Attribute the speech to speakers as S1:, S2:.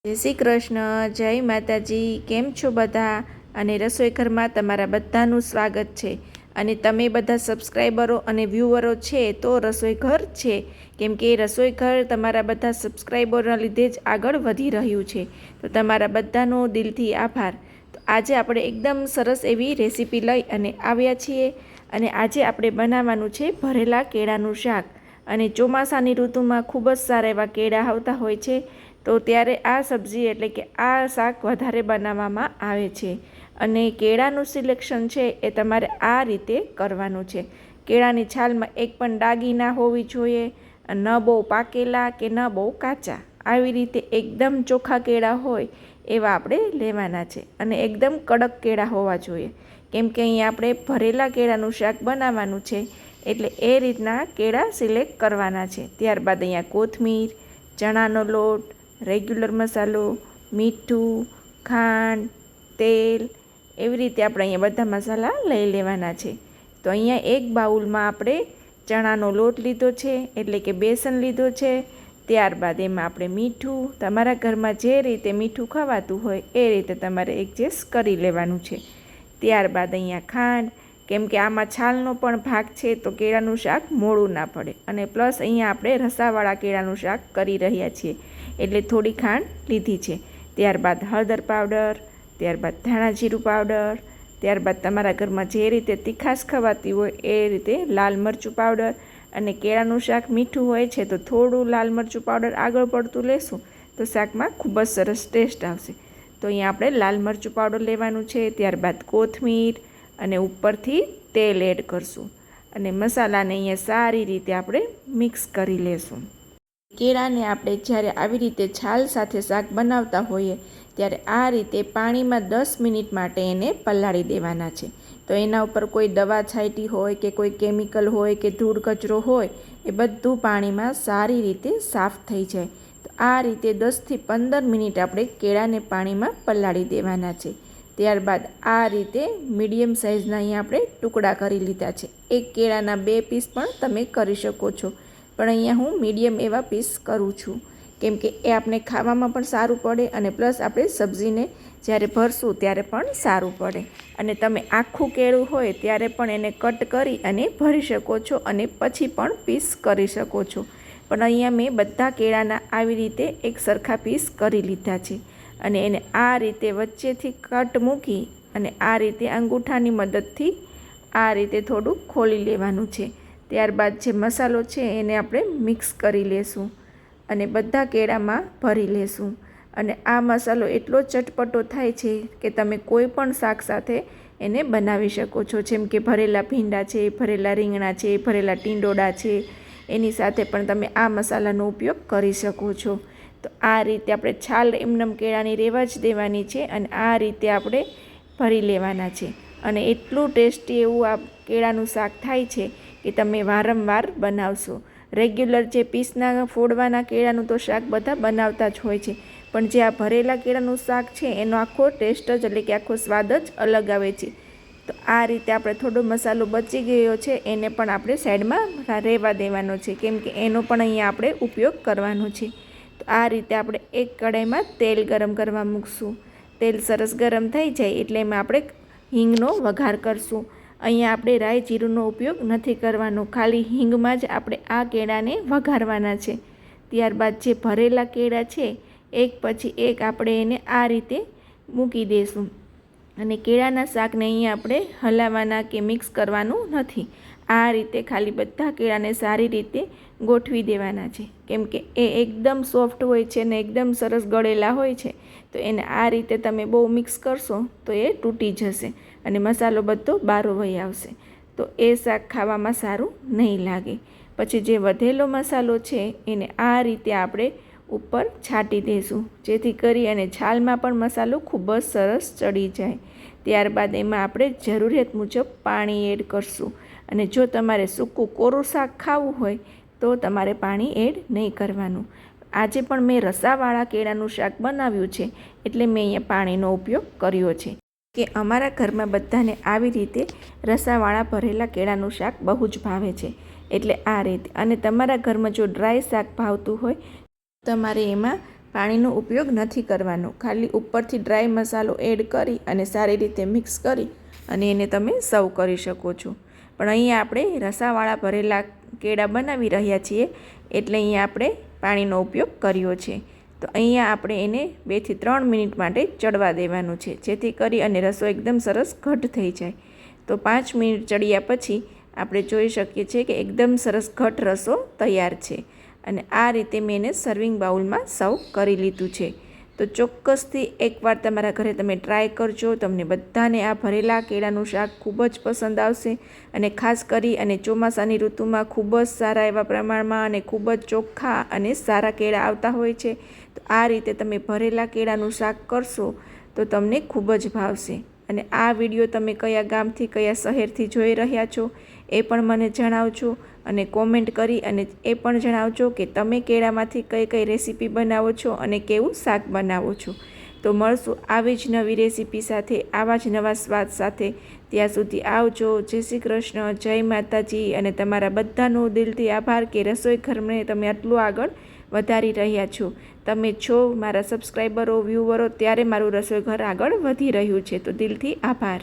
S1: જય શ્રી કૃષ્ણ, જય માતાજી. કેમ છો બધા? અને રસોઈ ઘરમાં તમારા બધાનું સ્વાગત છે. અને તમે બધા સબસ્ક્રાઈબરો અને વ્યૂવરો છે તો રસોઈ ઘર છે, કેમ કે રસોઈ ઘર તમારા બધા સબસ્ક્રાઈબરોના લીધે જ આગળ વધી રહ્યું છે. તો તમારા બધાનો દિલથી આભાર. તો આજે આપણે એકદમ સરસ એવી રેસીપી લઈ અને આવ્યા છીએ. અને આજે આપણે બનાવવાનું છે ભરેલા કેળાનું શાક. અને ચોમાસાની ઋતુમાં ખૂબ જ સારા એવા કેળા આવતા હોય છે, તો ત્યારે આ સબ્જી એટલે કે આ શાક વધારે બનાવવામાં આવે છે. અને કેળાનું સિલેક્શન છે એ તમારે આ રીતે કરવાનું છે. કેળાની છાલમાં એક પણ ડાઘી ના હોવી જોઈએ, ન બહુ પાકેલા કે ન બહુ કાચા. આવી રીતે એકદમ ચોખ્ખા કેળા હોય એવા આપણે લેવાના છે. અને એકદમ કડક કેળા હોવા જોઈએ, કેમ કે અહીંયા આપણે ભરેલા કેળાનું શાક બનાવવાનું છે, એટલે એ રીતના કેળા સિલેક્ટ કરવાના છે. ત્યારબાદ અહીંયા કોથમીર, ચણાનો લોટ, રેગ્યુલર મસાલો, મીઠું, ખાંડ, તેલ, એવી રીતે આપણે અહીંયા બધા મસાલા લઈ લેવાના છે. તો અહીંયા એક બાઉલમાં આપણે ચણાનો લોટ લીધો છે, એટલે કે બેસન લીધો છે. ત્યારબાદ એમાં આપણે મીઠું, તમારા ઘરમાં જે રીતે મીઠું ખવાતું હોય એ રીતે તમારે એડજસ્ટ કરી લેવાનું છે. ત્યારબાદ અહીંયા ખાંડ, કેમ કે આમાં છાલનો પણ ભાગ છે તો કેળાનું શાક મોળું ના પડે. અને પ્લસ અહીંયા આપણે રસાવાળા કેળાનું શાક કરી રહ્યા છીએ, એટલે થોડી ખાંડ લીધી છે. ત્યારબાદ હળદર પાવડર, ત્યારબાદ ધાણા જીરું પાવડર, ત્યારબાદ તમારા ઘરમાં જે રીતે તીખાશ ખવાતી હોય એ રીતે લાલ મરચું પાવડર. અને કેળાનું શાક મીઠું હોય છે તો થોડું લાલ મરચું પાવડર આગળ પડતું લેશું તો શાકમાં ખૂબ જ સરસ ટેસ્ટ આવશે. તો અહીંયા આપણે લાલ મરચું પાવડર લેવાનું છે. ત્યારબાદ કોથમીર અને ઉપરથી તેલ એડ કરશું. અને મસાલાને અહીંયા સારી રીતે આપણે મિક્સ કરી લેશું. કેળાને આપણે જ્યારે આવી રીતે છાલ સાથે શાક બનાવતા હોઈએ ત્યારે આ રીતે પાણીમાં 10 મિનિટ માટે એને પલાળી દેવાના છે. તો એના ઉપર કોઈ દવા છાંટી હોય કે કોઈ કેમિકલ હોય કે ધૂળ કચરો હોય એ બધું પાણીમાં સારી રીતે સાફ થઈ જાય. તો આ રીતે 10થી 15 મિનિટ આપણે કેળાને પાણીમાં પલાળી દેવાના છે. ત્યારબાદ આ રીતે મીડિયમ સાઇઝના અહીંયા આપણે ટુકડા કરી લીધા છે. એક કેળાના 2 પીસ પણ તમે કરી શકો છો, પણ અહીંયા હું મીડિયમ એવા પીસ કરું છું, કેમ કે એ આપણે ખાવામાં પણ સારું પડે અને પ્લસ આપણે સબ્જીને જ્યારે ભરશું ત્યારે પણ સારું પડે. અને તમે આખું કેળું હોય ત્યારે પણ એને કટ કરી અને ભરી શકો છો અને પછી પણ પીસ કરી શકો છો. પણ અહીંયા મેં બધા કેળાના આવી રીતે એક સરખા પીસ કરી લીધા છે. અને એને આ રીતે વચ્ચેથી કટ મૂકી અને આ રીતે અંગૂઠાની મદદથી આ રીતે થોડું ખોલી લેવાનું છે. ત્યારબાદ જે મસાલો છે એને આપણે મિક્સ કરી લેશું અને બધા કેળામાં ભરી લેશું. અને આ મસાલો એટલો ચટપટો થાય છે કે તમે કોઈ પણ શાક સાથે એને બનાવી શકો છો. જેમ કે ભરેલા ભીંડા છે, ભરેલા રીંગણા છે, ભરેલા ટીંડોળા છે, એની સાથે પણ તમે આ મસાલાનો ઉપયોગ કરી શકો છો. તો આ રીતે આપણે છાલ એમનેમ કેળાની રહેવા જ દેવાની છે અને આ રીતે આપણે ભરી લેવાના છે. અને એટલું ટેસ્ટી એવું આ કેળાનું શાક થાય છે કે તમે વારંવાર બનાવશો. રેગ્યુલર જે પીસના ફોડવાના કેળાનું તો શાક બધા બનાવતા જ હોય છે, પણ જે આ ભરેલા કેળાનું શાક છે એનો આખો ટેસ્ટ જ એટલે કે આખો સ્વાદ જ અલગ આવે છે. તો આ રીતે આપણે થોડો મસાલો બચી ગયો છે એને પણ આપણે સાઈડમાં રહેવા દેવાનો છે, કેમ કે એનો પણ અહીંયા આપણે ઉપયોગ કરવાનો છે. તો આ રીતે આપણે એક કઢાઈમાં તેલ ગરમ કરવા મૂકશું. તેલ સરસ ગરમ થઈ જાય એટલે એમાં આપણે હિંગનો વઘાર કરશું. અહીંયા આપણે રાઈ જીરુંનો ઉપયોગ નથી કરવાનો, ખાલી હિંગમાં જ આપણે આ કેળાને વઘારવાના છે. ત્યારબાદ જે ભરેલા કેળા છે એક પછી એક આપણે એને આ રીતે મૂકી દઈશું. અને કેળાના શાકને અહીંયા આપણે હલાવવાના કે મિક્સ કરવાનું નથી. આ રીતે ખાલી બધા કેળાને સારી રીતે ગોઠવી દેવાના છે, કેમ કે એ એકદમ સોફ્ટ હોય છે ને એકદમ સરસ ગળેલા હોય છે. તો એને આ રીતે તમે બહુ મિક્સ કરશો તો એ તૂટી જશે અને મસાલો બધો બારો વહી આવશે, તો એ શાક ખાવામાં સારું નહીં લાગે. પછી જે વધેલો મસાલો છે એને આ રીતે આપણે ઉપર છાંટી દઈશું, જેથી કરી અને છાલમાં પણ મસાલો ખૂબ જ સરસ ચડી જાય. ત્યારબાદ એમાં આપણે જરૂરિયાત મુજબ પાણી એડ કરશું. અને જો તમારે સૂકું કોરું શાક ખાવું હોય તો તમારે પાણી એડ નહીં કરવાનું. આજે પણ મેં રસાવાળા કેળાનું શાક બનાવ્યું છે એટલે મેં અહીંયા પાણીનો ઉપયોગ કર્યો છે, કે અમારા ઘરમાં બધાને આવી રીતે રસાવાળા ભરેલા કેળાનું શાક બહુ જ ભાવે છે, એટલે આ રીતે. અને તમારા ઘરમાં જો ડ્રાય શાક ભાવતું હોય તમારે એમાં પાણીનો ઉપયોગ નથી કરવાનો. ખાલી ઉપરથી ડ્રાય મસાલો એડ કરી અને સારી રીતે મિક્સ કરી અને એને તમે સર્વ કરી શકો છો. પણ અહીંયા આપણે રસાવાળા ભરેલા કેળા બનાવી રહ્યા છીએ એટલે અહીંયા આપણે પાણીનો ઉપયોગ કર્યો છે. તો અહીંયા આપણે એને 2 થી 3 મિનિટ માટે ચડવા દેવાનું છે, જેથી કરી અને રસો એકદમ સરસ ઘટ થઈ જાય. તો 5 મિનિટ ચડ્યા પછી આપણે જોઈ શકીએ છીએ કે એકદમ સરસ ઘટ રસો તૈયાર છે. અને આ રીતે મેં એને સર્વિંગ બાઉલમાં સર્વ કરી લીધું છે. તો ચોક્કસથી એકવાર તમારા ઘરે તમે ટ્રાય કરજો. તમને બધાને આ ભરેલા કેળાનું શાક ખૂબ જ પસંદ આવશે. અને ખાસ કરી અને ચોમાસાની ઋતુમાં ખૂબ જ સારા એવા પ્રમાણમાં અને ખૂબ જ ચોખ્ખા અને સારા કેળા આવતા હોય છે. તો આ રીતે તમે ભરેલા કેળાનું શાક કરશો તો તમને ખૂબ જ ભાવશે. અને આ વિડીયો તમે કયા ગામથી કયા શહેરથી જોઈ રહ્યા છો એ પણ મને જણાવજો. અને કોમેન્ટ કરી અને એ પણ જણાવજો કે તમે કેળામાંથી કઈ કઈ રેસીપી બનાવો છો અને કેવું શાક બનાવો છો. તો મળશું આવી જ નવી રેસીપી સાથે, આવા જ નવા સ્વાદ સાથે. ત્યાં સુધી આવજો. જય શ્રી કૃષ્ણ, જય માતાજી. અને તમારા બધાનો દિલથી આભાર કે રસોઈ ઘરને તમે આટલું આગળ વધારી રહ્યા છો. તમે છો મારા સબસ્ક્રાઈબરો, વ્યૂવરો, ત્યારે મારું રસોઈ ઘર આગળ વધી રહ્યું છે. તો દિલથી આભાર.